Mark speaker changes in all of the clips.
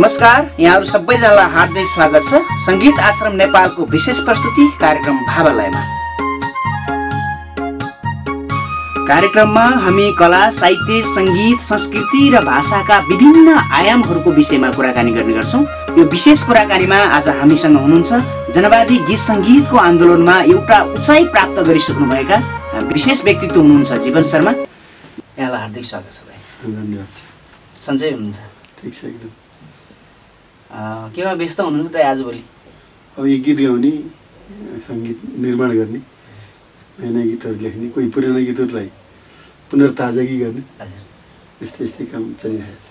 Speaker 1: नमस्कार, यहाँहरु सबैजनालाई हार्दिक स्वागत छ संगीत आश्रम नेपालको विशेष प्रस्तुति कार्यक्रम भावालयमा। कार्यक्रममा हामी कला, साहित्य, संगीत, संस्कृति र भाषाका विभिन्न आयामहरुको विषयमा कुराकानी गर्ने गर्छौं। यो विशेष कुराकानीमा आज हामीसँग हुनुहुन्छ जनवादी गीत संगीतको आन्दोलनमा एउटा उचाइ प्राप्त गरिसक्नुभएका विशेष व्यक्तित्व हुनुहुन्छ जीवन शर्मा। यहाँलाई हार्दिक स्वागत छ भाइ।
Speaker 2: धन्यवाद।
Speaker 1: सन्चै हुनुहुन्छ?
Speaker 2: ठीक छ एकदम।
Speaker 1: केमा व्यस्त हुनुहुन्छ त आजभोलि?
Speaker 2: अब यो गीत गाउने, संगीत निर्माण गर्ने, नयाँ गीतहरू लेख्ने, कोही पुराना गीतहरूलाई पुनर्ताजगी गर्ने, यस्तै यस्तै काम चलिरहेछ।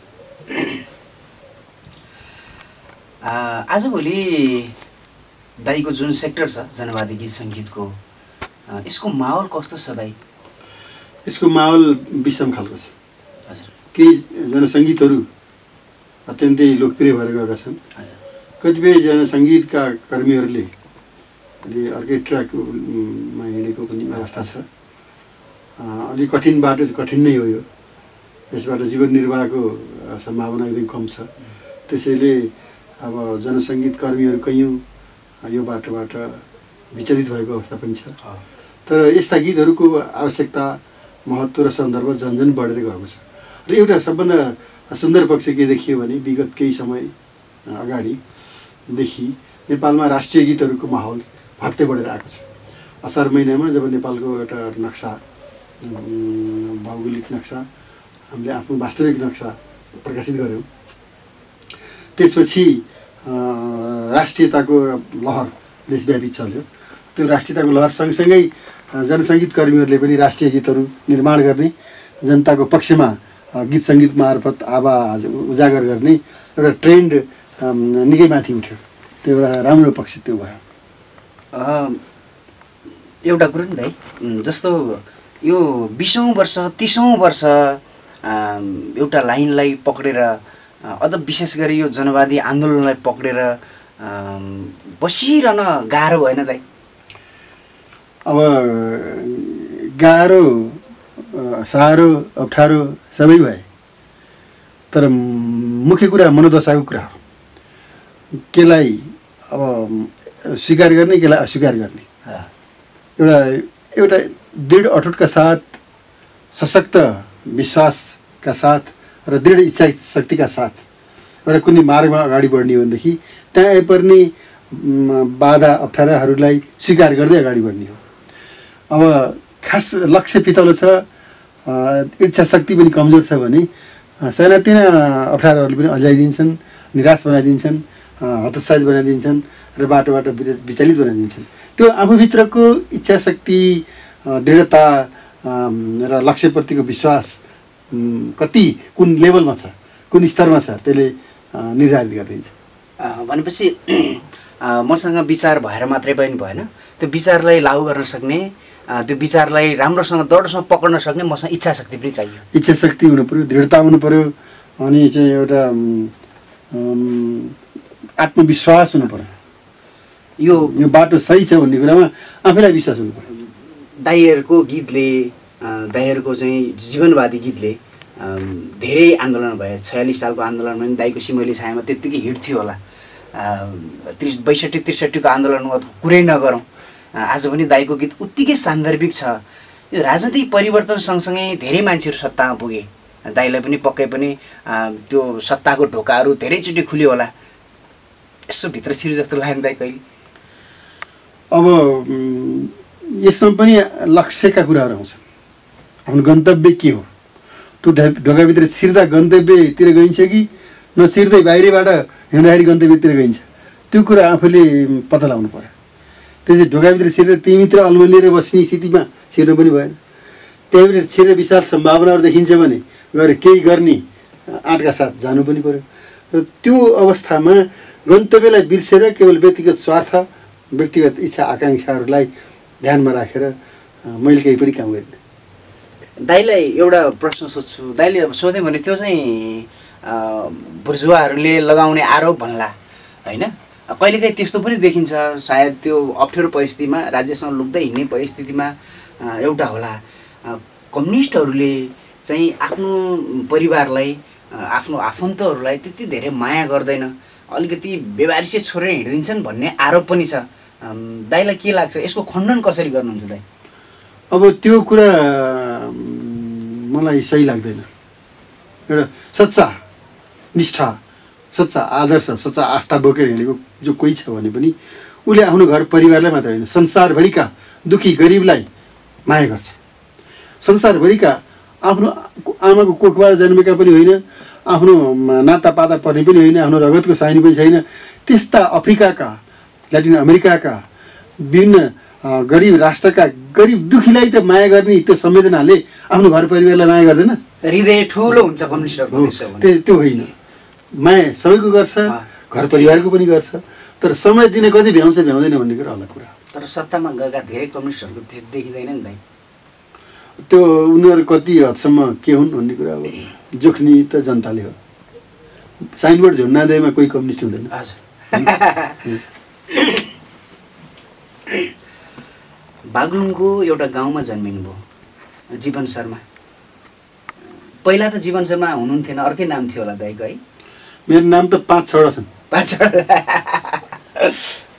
Speaker 1: आजभोलि दाइको जुन सेक्टर छ जनवादी गीत संगीतको, यसको माहौल कस्तो छ दाइ?
Speaker 2: यसको माहौल विषम खालको छ। केही जनसङ्गीतहरू अत्यन्तै लोकप्रिय भएर गएका छन्। कतिपय जनसङ्गीतका कर्मीहरूले अर्कै ट्र्याकमा हिँडेको पनि अवस्था छ। अलिक कठिन बाटो कठिन नै हो यो। यसबाट जीवन निर्वाहको सम्भावना एकदम कम छ। त्यसैले अब जनसङ्गीत कर्मीहरू कैयौँ यो बाटोबाट विचलित भएको अवस्था पनि छ। तर यस्ता गीतहरूको आवश्यकता, महत्त्व र सन्दर्भ झन्झन बढेर गएको छ। र एउटा सबभन्दा सुन्दर पक्ष के देखियो भने विगत केही समय अगाडिदेखि नेपालमा राष्ट्रिय गीतहरूको माहौल भत्तै बढेर आएको छ। असार महिनामा जब नेपालको एउटा नक्सा, भौगोलिक नक्सा, हामीले आफ्नो वास्तविक नक्सा प्रकाशित गऱ्यौँ, त्यसपछि राष्ट्रियताको लहर देशव्यापी चल्यो। त्यो राष्ट्रियताको लहर सँगसँगै जनसङ्गीत कर्मीहरूले पनि राष्ट्रिय गीतहरू निर्माण गर्ने, जनताको पक्षमा गीत सङ्गीत मार्फत आवाज उजागर गर्ने एउटा ट्रेन्ड निकै माथि उठ्यो। त्यो एउटा राम्रो पक्ष त्यो भयो।
Speaker 1: एउटा कुरो नि दाइ, जस्तो यो 20औं वर्ष 30औं वर्ष एउटा लाइनलाई पक्रेर, अझ विशेष गरी यो जनवादी आन्दोलनलाई पक्रेर बसिरहन गाह्रो भएन दाइ?
Speaker 2: अब गाह्रो, साह्रो, अप्ठ्यारो सबै भए, तर मुख्य कुरा मनोदशाको कुरा हो। केलाई अब स्वीकार गर्ने, केलाई अस्वीकार गर्ने, एउटा दृढ अठोटका साथ, सशक्त विश्वासका साथ र दृढ इच्छा शक्तिका साथ एउटा कुनै मार्गमा अगाडि बढ्ने हो भनेदेखि त्यहाँ आइपर्ने बाधा अप्ठ्याराहरूलाई स्वीकार गर्दै अगाडि बढ्ने हो। अब खास लक्ष्य पितलो छ, इच्छा शक्ति पनि कमजोर छ भने सानातिना अप्ठ्याराहरूले पनि अल्झाइदिन्छन्, निराश बनाइदिन्छन्, हतोत्साहित बनाइदिन्छन् र बाटोबाट विचलित बनाइदिन्छन्। त्यो आफूभित्रको इच्छा शक्ति, दृढता र लक्ष्यप्रतिको विश्वास कति कुन लेभलमा छ, कुन स्तरमा छ, त्यसले निर्धारित गरिदिन्छ।
Speaker 1: भनेपछि मसँग विचार भएर मात्रै पनि भएन, त्यो विचारलाई लागू गर्न सक्ने, त्यो विचारलाई राम्रोसँग दृढसँग पक्र्न सक्ने मसँग इच्छा शक्ति पनि चाहियो।
Speaker 2: इच्छा शक्ति हुनु पर्यो, दृढता हुनु पर्यो, अनि चाहिँ एउटा आत्मविश्वास हुनु पर्यो। यो बाटो सही छ भन्ने कुरामा आफैलाई विश्वास हुनु पर्यो।
Speaker 1: दाइहरूको गीतले, दाइहरूको चाहिँ जीवनवादी गीतले धेरै आन्दोलन भए। 46 सालको आन्दोलनमा पनि दाइको सिमैली छायामा त्यत्तिकै हिट थियो होला। 62-63 को आन्दोलनमा कुरै नगरौँ, आज पनि दाइको गीत उत्तिकै सान्दर्भिक छ। यो राजनीतिक परिवर्तन सँगसँगै धेरै मान्छेहरू सत्तामा पुगे। दाइलाई पनि पक्कै पनि त्यो सत्ताको ढोकाहरू धेरैचोटि खुल्यो होला। यसो भित्र छिरो जस्तो लाग्यो दाइ कहिले?
Speaker 2: अब यसमा पनि लक्ष्यका कुराहरू आउँछन्। आफ्नो गन्तव्य के हो? त्यो ढोकाभित्र छिर्दा गन्तव्यतिर गइन्छ कि नछिर्दै बाहिरबाट हिँड्दाखेरि गन्तव्यतिर गइन्छ? त्यो कुरा आफूले पत्ता लगाउनु पर्यो। त्यसै ढोकाभित्र छिरेर त्यहीँभित्र अल्मलिएर बस्ने स्थितिमा छिर्नु पनि भएन। त्यहीँभित्र छिरेर विशाल सम्भावनाहरू देखिन्छ भने गएर केही गर्ने आँटका साथ जानु पनि पर्यो। र त्यो अवस्थामा गन्तव्यलाई बिर्सेर केवल व्यक्तिगत स्वार्थ, व्यक्तिगत इच्छा आकाङ्क्षाहरूलाई ध्यानमा राखेर मैले केही पनि काम गरिनँ।
Speaker 1: दाइलाई एउटा प्रश्न सोध्छु। दाइले अब सोधेँ भने त्यो चाहिँ बुर्जुवाहरूले लगाउने आरोप भन्ला होइन? कहिलेकाहीँ त्यस्तो पनि देखिन्छ। सायद त्यो अप्ठ्यारो परिस्थितिमा, राज्यसँग लुक्दै हिँड्ने परिस्थितिमा एउटा होला, कम्युनिस्टहरूले चाहिँ आफ्नो परिवारलाई आफ्नो आफन्तहरूलाई त्यति धेरै माया गर्दैन, अलिकति व्यवहारिक छोडेर हिँडिदिन्छन् भन्ने आरोप पनि छ। दाइलाई के लाग्छ, यसको खण्डन कसरी गर्नुहुन्छ दाइ?
Speaker 2: अब त्यो कुरा मलाई सही लाग्दैन। एउटा सच्चा निष्ठा, सच्चा आदर्श, सच्चा आस्था बोकेर हिँडेको जो कोही छ भने पनि उसले आफ्नो घर परिवारलाई मात्र होइन, संसारभरिका दुखी गरिबलाई माया गर्छ। संसारभरिका आफ्नो आमाको कोखबाट जन्मेका पनि होइन, आफ्नो नातापाता पर्ने पनि होइन, आफ्नो रगतको साइनी पनि छैन, त्यस्ता अफ्रिकाका, ल्याटिन अमेरिकाका विभिन्न गरिब राष्ट्रका गरिब दुखीलाई त माया गर्ने त्यो संवेदनाले आफ्नो घर परिवारलाई माया गर्दैन।
Speaker 1: हृदय ठुलो हुन्छ कम्युनिस्टहरूको,
Speaker 2: त्यो होइन। माया सबैको गर्छ, घर परिवारको पनि गर्छ, तर समय दिने कति भ्याउँछ भ्याउँदैन भन्ने कुरा अलग कुरा।
Speaker 1: तर सत्तामा गएका धेरै कम्युनिस्टहरूको त्यो देखिँदैन नि दाइ।
Speaker 2: त्यो उनीहरू कति हदसम्म के हुन् भन्ने कुरा अब जोख्ने त जनताले हो। साइनबोर्ड झुन्नादैमा कोही कम्युनिस्ट हुँदैन।
Speaker 1: बागलुङको एउटा गाउँमा जन्मिनु भयो जीवन शर्मा। पहिला त जीवन शर्मा हुनुहुन्थेन, अर्कै नाम थियो होला दाइको है?
Speaker 2: मेरो नाम त 5-6 छन्।
Speaker 1: 5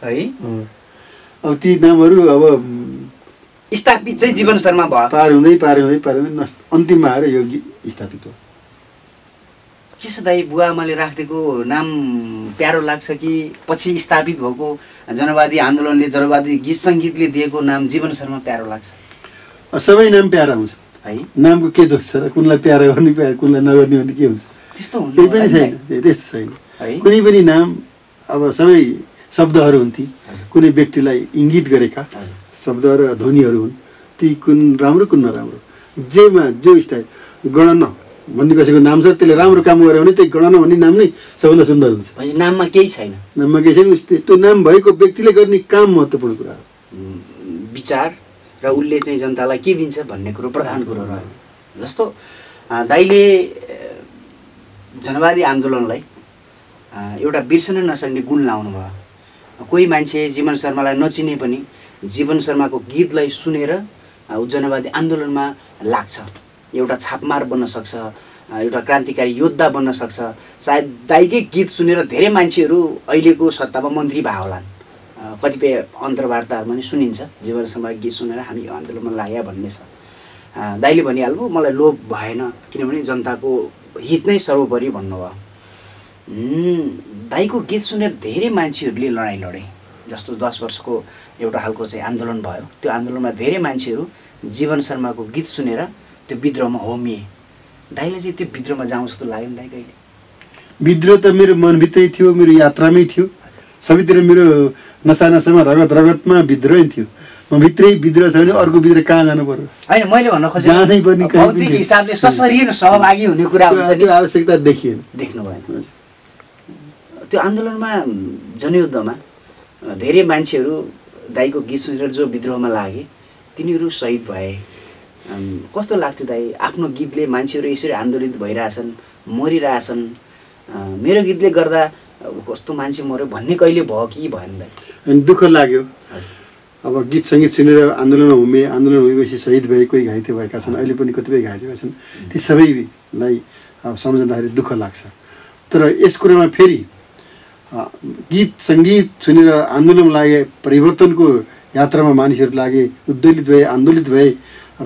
Speaker 1: है?
Speaker 2: अब ती नामहरू अब
Speaker 1: स्थापित चाहिँ जीवन शर्मा भयो।
Speaker 2: पार हुँदै अन्तिममा आएर यो स्थापित हो।
Speaker 1: के छ दाइ, बुवा आमाले राखिदिएको नाम प्यारो लाग्छ कि पछि स्थापित भएको जनवादी आन्दोलनले, जनवादी गीत सङ्गीतले दिएको नाम जीवन शर्मा प्यारो लाग्छ?
Speaker 2: सबै नाम प्यारा हुन्छ
Speaker 1: है।
Speaker 2: नामको के दोष छ र? कुनलाई प्यारो गर्ने कुनलाई नगर्ने भन्ने के हुन्छ?
Speaker 1: त्यस्तो हुन्छ
Speaker 2: केही पनि छैन, त्यस्तो छैन। कुनै पनि नाम अब सबै शब्दहरू हुन्, ती कुनै व्यक्तिलाई इङ्गित गरेका शब्दहरू ध्वनिहरू हुन्। ती कुन राम्रो कुन नराम्रो, जेमा जो स्टाइल गणना भन्ने कसैको नाम छ, त्यसले राम्रो काम गर्यो भने त्यही गणना भन्ने नाम नै सबभन्दा सुन्दर हुन्छ।
Speaker 1: नाममा केही छैन,
Speaker 2: नाममा केही छैन, त्यो नाम भएको व्यक्तिले गर्ने काम महत्त्वपूर्ण कुरा हो।
Speaker 1: विचार र उसले चाहिँ जनतालाई के दिन्छ भन्ने कुरो प्रधान कुरो रह्यो। जस्तो दाइले जनवादी आन्दोलनलाई एउटा बिर्सन नसक्ने गुण लाउनु भयो। कोही मान्छे जीवन शर्मालाई नचिने पनि जीवन शर्माको गीतलाई सुनेर जनवादी आन्दोलनमा लाग्छ, एउटा छापमार बन्न सक्छ, एउटा क्रान्तिकारी योद्धा बन्न सक्छ। सायद दाइकै गीत सुनेर धेरै मान्छेहरू अहिलेको सत्तामा मन्त्री भए होलान्। कतिपय अन्तर्वार्ताहरूमा नि सुनिन्छ जीवन शर्माको गीत सुनेर हामी यो आन्दोलनमा लाग्यो भन्ने छ। दाइले भनिहाल्नु मलाई लोभ भएन, किनभने जनताको हित नै सर्वोपरि भन्नुभयो। दाइको गीत सुनेर धेरै मान्छेहरूले लडाइँ लडे। जस्तो 10 वर्षको एउटा खालको चाहिँ आन्दोलन भयो, त्यो आन्दोलनमा धेरै मान्छेहरू जीवन शर्माको गीत सुनेर त्यो विद्रोहमा होमिए। दाइले चाहिँ त्यो विद्रोहमा जाउँ जस्तो लाग्यो नि दाइ कहिले?
Speaker 2: विद्रोह त मेरो मनभित्रै थियो, मेरो यात्रामै थियो, सबैतिर मेरो नसामा रगतमा विद्रोह थियो। म भित्रै विद्रोह छ भने अर्को विद्रोह कहाँ जानु पर्यो?
Speaker 1: होइन, मैले भन्न खोजेँ
Speaker 2: जानै पर्ने
Speaker 1: भौतिक हिसाबले सशरीर सहभागी हुने कुरा हुन्छ नि,
Speaker 2: त्यो आवश्यकता देखिएन,
Speaker 1: देख्नु भएन। त्यो आन्दोलनमा जनयुद्धमा धेरै मान्छेहरू दाइको गीत सुनेर जो विद्रोहमा लागे तिनीहरू शहीद भए। कस्तो लाग्थ्यो दाइ, आफ्नो गीतले मान्छेहरू यसरी आन्दोलित भइरहेछन्, मरिरहेछन्, मेरो गीतले गर्दा कस्तो मान्छे मऱ्यो भन्ने कहिले भयो कि भएन दाइ?
Speaker 2: अनि दुःख लाग्यो। अब गीत सङ्गीत सुनेर आन्दोलनमा हुमे, आन्दोलन हुमेपछि शहीद भए, कोही घाइते भएका छन्, अहिले पनि कतिपय घाइते भएका छन्। ती सबैलाई सम्झँदाखेरि दुःख लाग्छ। तर यस कुरामा फेरि गीत सङ्गीत सुनेर आन्दोलन लागे, परिवर्तनको यात्रामा मानिसहरू लागे, उद्वेलित भए, आन्दोलित भए,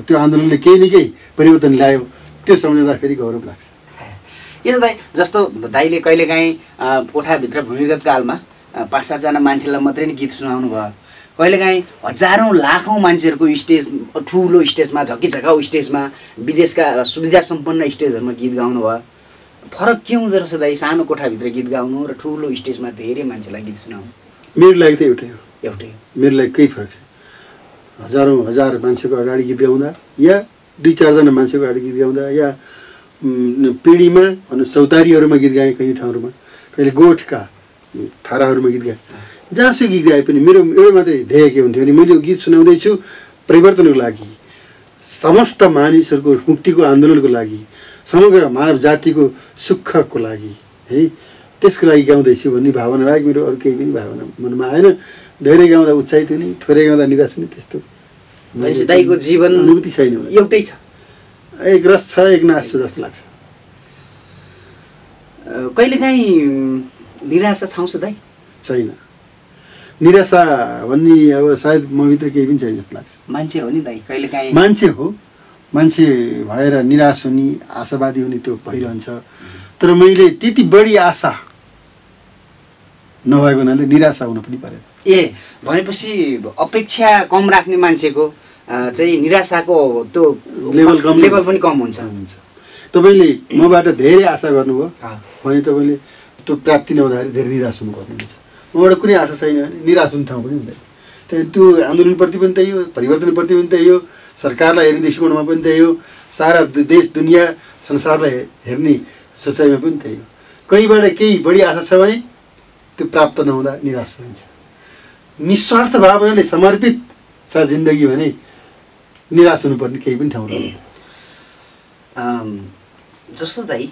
Speaker 2: त्यो आन्दोलनले केही न केही परिवर्तन ल्यायो, त्यो सम्झँदाखेरि गौरव लाग्छ।
Speaker 1: यो दाइ जस्तो दाइले कहिलेकाहीँ कोठाभित्र भूमिगत कालमा 5-7 मान्छेलाई मात्रै नै गीत सुनाउनु भयो, कहिलेकाहीँ हजारौँ लाखौँ मान्छेहरूको स्टेज, ठुलो स्टेजमा, झकिझकाउ स्टेजमा, विदेशका सुविधा सम्पन्न स्टेजहरूमा गीत गाउनु भयो। फरक के हुँदो रहेछ दाइ सानो कोठाभित्र गीत गाउनु र ठुलो स्टेजमा धेरै मान्छेलाई गीत सुनाउनु?
Speaker 2: मेरो लागि त एउटै हो,
Speaker 1: एउटै। मेरो
Speaker 2: लागि केही फरक छैन। हजार मान्छेको अगाडि गीत गाउँदा या 2-4 जना मान्छेको अगाडि गीत गाउँदा या पिँढीमा अनि चौतारीहरूमा गीत गाएँ, कहीँ ठाउँहरूमा, कहिले गोठका थाराहरूमा गीत गाएँ, जहाँसुकै गीत गाए पनि मेरो एउटै मात्रै ध्येय के हुन्थ्यो भने मैले यो गीत सुनाउँदैछु परिवर्तनको लागि, समस्त मानिसहरूको मुक्तिको आन्दोलनको लागि, समग्र मानव जातिको सुखको लागि है, त्यसको लागि गाउँदैछु भन्ने भावना बाहेक मेरो अरू केही पनि भावना मनमा आएन। धेरै गाउँदा उत्साहित हुने, थोरै गाउँदा निराश हुने, त्यस्तो
Speaker 1: दाइको जीवन
Speaker 2: अनुभूति छैन।
Speaker 1: एउटै छ,
Speaker 2: एक रस छ, एक नाश छ जस्तो लाग्छ।
Speaker 1: कहिलेकाहीँ निराशा छाउँछ दाइ?
Speaker 2: छैन, निराशा भन्ने अब सायद मभित्र केही पनि छैन जस्तो लाग्छ।
Speaker 1: मान्छे हो नि दाइ, कहिलेकाहीँ
Speaker 2: मान्छे हो, मान्छे भएर निराश हुने आशावादी हुने त्यो भइरहन्छ। तर मैले त्यति बढी आशा नभएको हुनाले निराशा हुन पनि परेन।
Speaker 1: ए भनेपछि अपेक्षा कम राख्ने मान्छेको चाहिँ निराशाको त्यो लेभल पनि कम हुन्छ।
Speaker 2: तपाईँले मबाट धेरै आशा गर्नुभयो भने तपाईँले त्यो प्राप्ति नहुँदाखेरि धेरै निराश हुनुपर्ने हुन्छ। मबाट कुनै आशा छैन भने निराश हुने ठाउँ पनि हुँदैन। त्यहाँ त्यो आन्दोलनप्रति पनि त्यही हो, परिवर्तनप्रति पनि त्यही हो, सरकारलाई हेर्ने दृष्टिकोणमा पनि त्यही हो, सारा देश दुनियाँ संसारलाई हेर्ने सोचाइमा पनि त्यही हो। कहीँबाट केही बढी आशा छ भने त्यो प्राप्त नहुँदा निराश हुन्छ। निस्वार्थ भावनाले समर्पित छ जिन्दगी भने निराश हुनुपर्ने केही पनि ठाउँ रहेन।
Speaker 1: जस्तो दाइ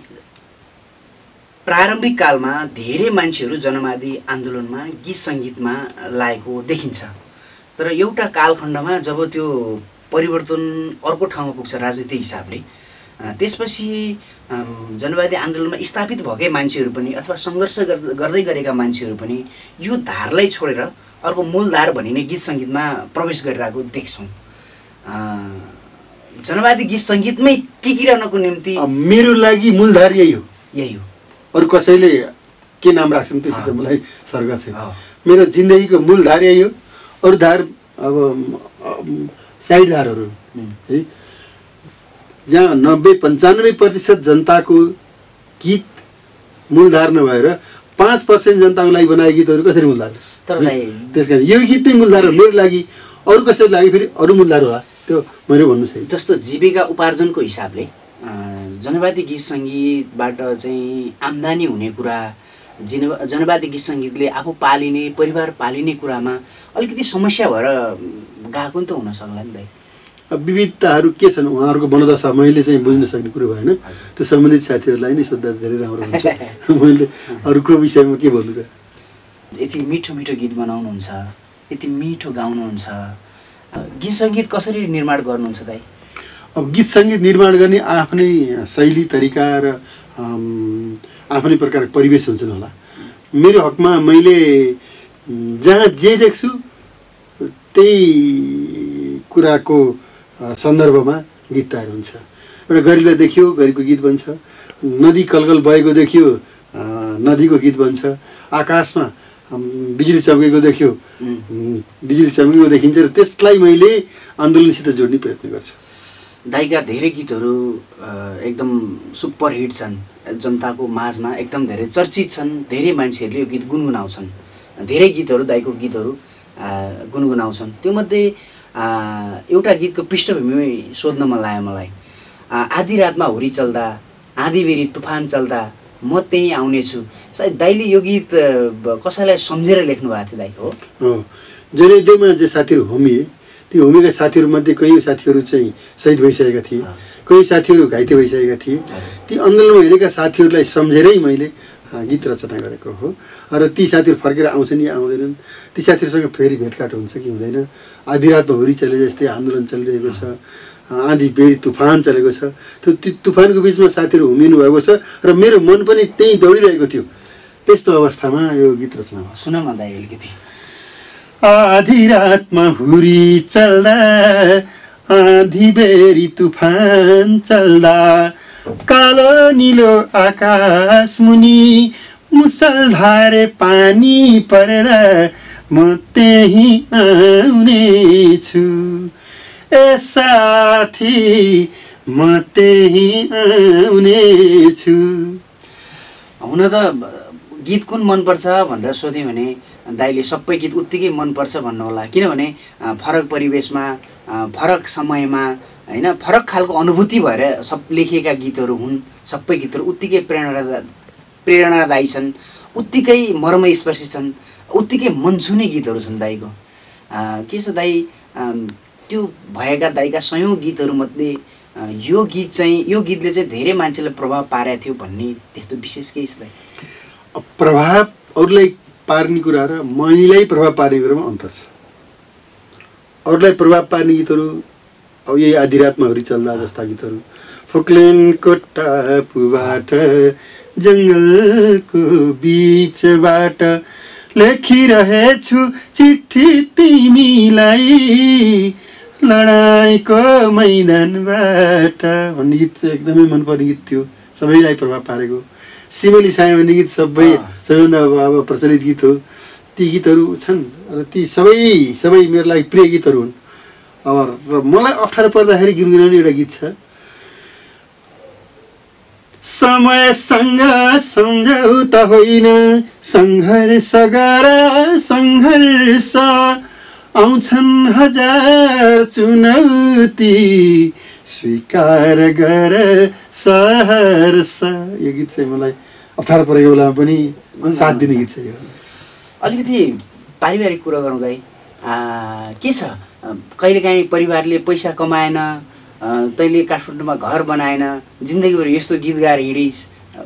Speaker 1: प्रारम्भिक कालमा धेरै मान्छेहरू जनवादी आन्दोलनमा गीत सङ्गीतमा लागेको देखिन्छ। तर एउटा कालखण्डमा जब त्यो परिवर्तन अर्को ठाउँमा पुग्छ राजनीतिक हिसाबले, त्यसपछि जनवादी आन्दोलनमा स्थापित भएकै मान्छेहरू पनि अथवा सङ्घर्ष गर्दै गरेका मान्छेहरू पनि यो धारलाई छोडेर अर्को मूलधार भनिने गीत सङ्गीतमा प्रवेश गरिरहेको देख्छौँ। जनवादी गीत सङ्गीतमै टिकिरहनको निम्ति
Speaker 2: मेरो लागि मूलधार यही हो।
Speaker 1: यही हो,
Speaker 2: अरू कसैले के नाम राख्छन् त्योसित मलाई सरकार छैन। मेरो जिन्दगीको मूलधार यही हो। अरू धार अब साइड धारहरू है, जहाँ 90-95% जनताको गीत मूलधार नभएर 5% जनताको लागि बनाएको गीतहरू कसरी मूलधार? त्यस कारण यो गीत नै मूलधार हो मेरो लागि। अरू कसैको लागि फेरि अरू मूलधार होला, त्यो मैले भन्नु छैन।
Speaker 1: जस्तो जीविका उपार्जनको हिसाबले जनवादी गीत सङ्गीतबाट चाहिँ आम्दानी हुने कुरा, जनवादी गीत सङ्गीतले आफू पालिने परिवार पालिने कुरामा अलिकति समस्या भएर गएको नि त हुन सक्ला नि दाइ।
Speaker 2: विविधताहरू के छन् उहाँहरूको मनोदशा मैले चाहिँ बुझ्न सक्ने कुरो भएन। त्यो सम्बन्धित साथीहरूलाई नै सोद्धा धेरै राम्रो हुन्छ। मैले अरूको विषयमा के भन्नु त।
Speaker 1: यति मिठो मिठो गीत बनाउनुहुन्छ, यति मिठो गाउनुहुन्छ, गीत सङ्गीत कसरी निर्माण गर्नुहुन्छ दाइ?
Speaker 2: अब गीत सङ्गीत निर्माण गर्ने आफ्नै शैली तरिका र आफ्नै प्रकारको परिवेश हुन्छन् होला। मेरो हकमा मैले जहाँ जे देख्छु त्यही कुराको सन्दर्भमा गीत तयार हुन्छ। एउटा गरिबलाई देखियो गरिबको गीत बन्छ, नदी कलकल बहेको देखियो नदीको गीत बन्छ, आकाशमा बिजुली चम्केको देखियो बिजुली चम्केको देखिन्छ र त्यसलाई मैले आन्दोलनसित जोड्ने प्रयत्न गर्छु।
Speaker 1: दाइका धेरै गीतहरू एकदम सुपर हिट छन्, जनताको माझमा एकदम धेरै चर्चित छन्, धेरै मान्छेहरूले यो गीत गुनगुनाउँछन्, धेरै गीतहरू दाइको गीतहरू गुनगुनाउँछन्। त्योमध्ये एउटा गीतको पृष्ठभूमि सोध्न मन लाग्यो मलाई। आधी रातमा हुरी चल्दा, आधी बेरी तुफान चल्दा म त्यहीँ आउनेछु। सायद दाइले यो गीत कसैलाई सम्झेर लेख्नु भएको थियो दाइ? हो,
Speaker 2: जनयुद्धमा जे साथीहरू होमिए त्यो होमिएका साथीहरूमध्ये कयौँ साथीहरू चाहिँ शहीद भइसकेका थिए, कयौँ साथीहरू घाइते भइसकेका थिए। ती आन्दोलनमा हिँडेका साथीहरूलाई सम्झेरै मैले गीत रचना गरेको हो। र ती साथीहरू फर्केर आउँछन् या आउँदैनन्, ती साथीहरूसँग फेरि भेटघाट हुन्छ कि हुँदैन। आधी रातमा हुरी चले जस्तै आन्दोलन चलिरहेको छ, आँधी बेरी तुफान चलेको छ, त्यो तुफानको बिचमा साथीहरू हुमिनु भएको छ र मेरो मन पनि त्यहीँ दौडिरहेको थियो। त्यस्तो अवस्थामा यो गीत रचना भयो।
Speaker 1: सुन न दाइ अलिकति।
Speaker 2: आधी रातमा हुरी चल्दा, आधी बेरी तुफान चल्दा, कालो निलो आकाश मुनि मुसलधारे पानी परेर म त्यही आउनेछु। ए साथी म त्यही आउनेछु।
Speaker 1: हुन त गीत कुन मनपर्छ भनेर सोध्यो भने दाइले सबै गीत उत्तिकै मनपर्छ भन्नु होला। किनभने फरक परिवेशमा, फरक समयमा होइन, फरक खालको अनुभूति भएर सब लेखिएका गीतहरू हुन्। सबै गीतहरू उत्तिकै प्रेरणादायी छन्, उत्तिकै मर्मस्पर्शी छन्, उत्तिकै मन छुने गीतहरू छन् दाइको। के छ दाइ, त्यो भएका दाइका सयौँ गीतहरूमध्ये यो गीतले चाहिँ धेरै मान्छेलाई प्रभाव पारेको थियो भन्ने त्यस्तो विशेष केही छ दाइ?
Speaker 2: प्रभाव अरूलाई पार्ने कुरा र मैलाई प्रभाव पार्ने कुरामा अन्तर छ। अरूलाई प्रभाव पार्ने गीतहरू अब यही आधी रातमा हुरी चल्दा जस्ता गीतहरू, फोक्लेनको टापुबाट जङ्गलको बीचबाट लेखिरहेछु चिठी तिमीलाई लडाईँको मैदानबाट भन्ने गीत चाहिँ एकदमै मनपर्ने गीत थियो, सबैलाई प्रभाव पारेको। सिमेली छाया भन्ने गीत सबैभन्दा अब प्रचलित गीत हो। ती गीतहरू छन् र ती सबै मेरो लागि प्रिय गीतहरू हुन्। अब र मलाई अप्ठ्यारो पर्दाखेरि गुनगुनाउने एउटा गीत छ, समयसँग सम्झौता होइन सङ्घर्ष गर सङ्घर्ष आउँछन् हजार चुनौती स्वीकार गर सहर्ष। यो गीत चाहिँ मलाई अप्ठ्यारो परेको बेलामा पनि साथ दिने गीत छ। यो
Speaker 1: अलिकति पारिवारिक कुरा गरौँ के छ, कहिलेकाहीँ परिवारले पैसा कमाएन, तैँले काठमाडौँमा घर बनाएन, जिन्दगीभर यस्तो गीत गाएर हिँडिस्,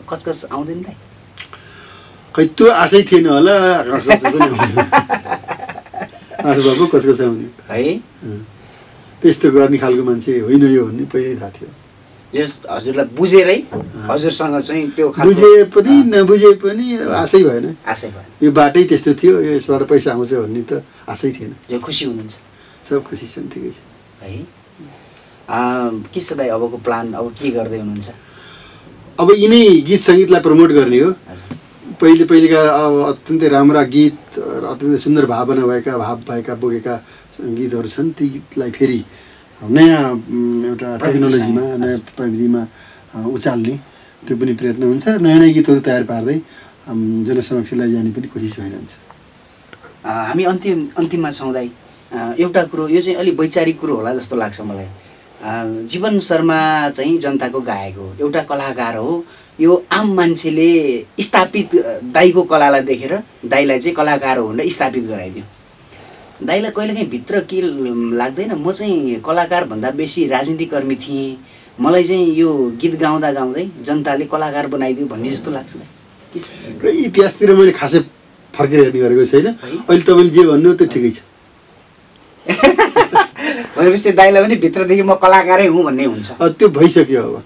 Speaker 1: कचकच आउँदैन त?
Speaker 2: खै त्यो आशै थिएन होला, आशा कचकच आउने
Speaker 1: है।
Speaker 2: त्यस्तो गर्ने खालको मान्छे होइन यो भन्ने पहिल्यै थाहा थियो।
Speaker 1: यो हजुरलाई बुझेरै हजुरसँग चाहिँ त्यो
Speaker 2: बुझे पनि नबुझे पनि आशै भएन।
Speaker 1: आशै भएन,
Speaker 2: यो बाटै त्यस्तो थियो, यो यसबाट पैसा आउँछ भन्ने त आशै थिएन।
Speaker 1: यो खुसी हुनुहुन्छ? सब
Speaker 2: खुसी छन्, ठिकै छ
Speaker 1: है। के छ दाइ अबको प्लान, अब के गर्दै हुनुहुन्छ?
Speaker 2: अब यिनै गीत सङ्गीतलाई प्रमोट गर्ने हो। पहिलेका अब अत्यन्तै राम्रा गीत र अत्यन्तै सुन्दर भावना भएका बोकेका गीतहरू छन्, ती गीतलाई फेरि नयाँ एउटा टेक्नोलोजीमा नयाँ प्रविधिमा उचाल्ने त्यो पनि प्रयत्न हुन्छ र नयाँ नयाँ गीतहरू तयार पार्दै जनसमक्ष लैजाने पनि कोसिस भइरहन्छ।
Speaker 1: हामी अन्तिममा छौँ दाइ। एउटा कुरो, यो चाहिँ अलिक वैचारिक कुरो होला जस्तो लाग्छ मलाई। जीवन शर्मा चाहिँ जनताको गायक हो, एउटा कलाकार हो। यो आम मान्छेले स्थापित दाइको कलालाई देखेर दाइलाई चाहिँ कलाकार हो भनेर स्थापित गराइदियो। दाइलाई कहिलेकाहीँ भित्र के लाग्दैन, म चाहिँ कलाकार भन्दा बेसी राजनीतिकर्मी थिएँ, मलाई चाहिँ यो गीत गाउँदा गाउँदै जनताले कलाकार बनाइदियो भन्ने जस्तो लाग्छ?
Speaker 2: इतिहासतिर मैले खासै फर्केर हेर्ने गरेको छैन। अहिले तपाईँले जे भन्नु त्यो ठिकै छ।
Speaker 1: भनेपछि दाइलाई पनि भित्रदेखि म कलाकारै हुँ भन्ने हुन्छ।
Speaker 2: त्यो भइसक्यो अब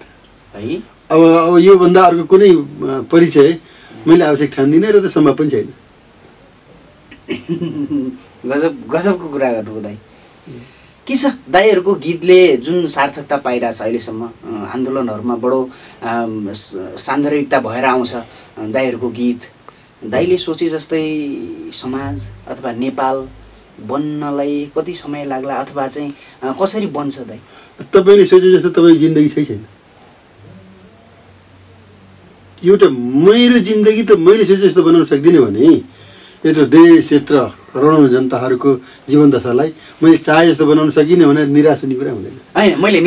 Speaker 1: है।
Speaker 2: अब योभन्दा अर्को कुनै परिचय मैले आवश्यक ठान्दिनँ र त्यो सम्भव पनि छैन।
Speaker 1: गजबको कुरा गर्नु दाइ। के छ दाइहरूको गीतले जुन सार्थकता पाइरहेछ अहिलेसम्म, आन्दोलनहरूमा बडो सान्दर्भिकता भएर आउँछ दाइहरूको गीत। दाइले सोचे जस्तै समाज अथवा नेपाल बन्नलाई कति समय लाग्ला, अथवा चाहिँ कसरी बन्छ दाइ?
Speaker 2: तपाईँले सोचे जस्तो तपाईँ जिन्दगी छैन। एउटा मेरो जिन्दगी त मैले सोचे जस्तो बनाउन सक्दिनँ भने यत्रो देश यत्र करोडौँ जनताहरूको जीवन दशालाई मैले चाहे जस्तो बनाउन सकिनँ भने निराश हुने कुरा हुँदैन।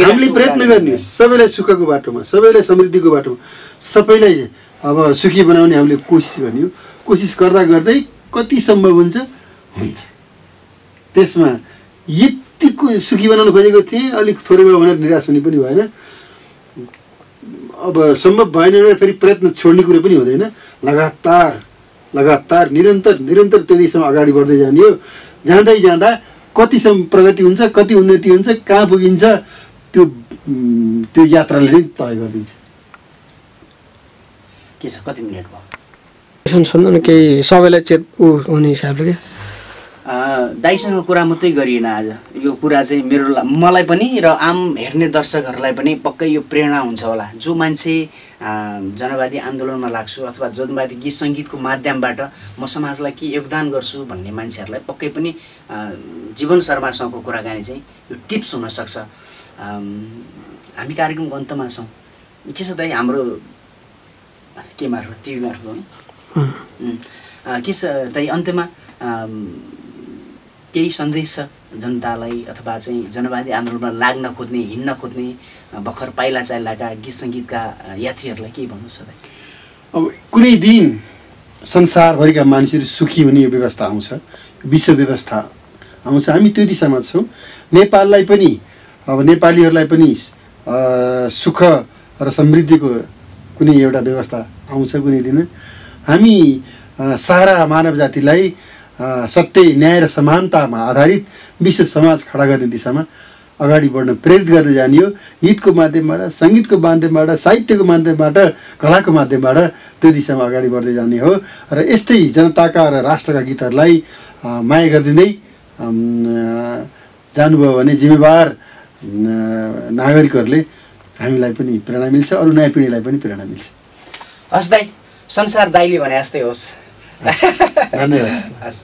Speaker 2: हामीले प्रयत्न गर्ने, सबैलाई सुखको बाटोमा, सबैलाई समृद्धिको बाटोमा, सबैलाई अब सुखी बनाउने हामीले कोसिस गर्ने हो। कोसिस गर्दा गर्दै कति सम्भव हुन्छ हुन्छ। त्यसमा यतिको सुखी बनाउन खोजेको थिएँ, अलिक थोरै भयो भनेर निराश हुने पनि भएन। अब सम्भव भएन भने फेरि प्रयत्न छोड्ने कुरो पनि हुँदैन। लगातार निरन्तर त्यो दिशामा अगाडि बढ्दै जाने हो। जाँदै जाँदा कतिसम्म प्रगति हुन्छ, कति उन्नति हुन्छ, कहाँ पुगिन्छ त्यो यात्राले नै तय गरिदिन्छ।
Speaker 1: के छ, कति मिनट भयो?
Speaker 3: केही सबैलाई चेत हुने हिसाबले क्या
Speaker 1: दाइसँग कुरा मात्रै गरिएन आज। यो कुरा चाहिँ मलाई पनि र आम हेर्ने दर्शकहरूलाई पनि पक्कै यो प्रेरणा हुन्छ होला। जो मान्छे जनवादी आन्दोलनमा लाग्छु अथवा जनवादी गीत सङ्गीतको माध्यमबाट म समाजलाई के योगदान गर्छु भन्ने मान्छेहरूलाई पक्कै पनि जीवन शर्मासँगको कुराकानी चाहिँ यो टिप्स हुनसक्छ। हामी कार्यक्रमको अन्तमा छौँ। के छ दाइ, हाम्रो के मार्फत, टिभी मार्फत के छ दाइ, अन्त्यमा केही सन्देश छ जनतालाई अथवा चाहिँ जनवादी आन्दोलनमा लाग्न खोज्ने, हिँड्न खोज्ने भर्खर पाइला चाइलाका गीत सङ्गीतका यात्रीहरूलाई के भन्नु छ दाइ?
Speaker 2: अब कुनै दिन संसारभरिका मानिसहरू सुखी हुने व्यवस्था आउँछ, विश्व व्यवस्था आउँछ, हामी त्यो दिशामा छौँ। नेपाललाई पनि, अब नेपालीहरूलाई पनि सुख र समृद्धिको कुनै एउटा व्यवस्था आउँछ कुनै दिन। हामी सारा मानव जातिलाई सत्य, न्याय र समानतामा आधारित विश्व समाज खडा गर्ने दिशामा अगाडि बढ्न प्रेरित गर्न जाने हो। गीतको माध्यमबाट, सङ्गीतको माध्यमबाट, साहित्यको माध्यमबाट, कलाको माध्यमबाट त्यो दिशामा अगाडि बढ्दै जाने हो। र यस्तै जनताका र राष्ट्रका गीतहरूलाई माया गरिदिँदै जानुभयो भने जिम्मेवार नागरिकहरूले हामीलाई पनि प्रेरणा मिल्छ, अरू नयाँ पिँढीलाई पनि प्रेरणा मिल्छ।
Speaker 1: हस् दाइ, संसार दाइले भने जस्तै होस्।
Speaker 2: धन्यवाद।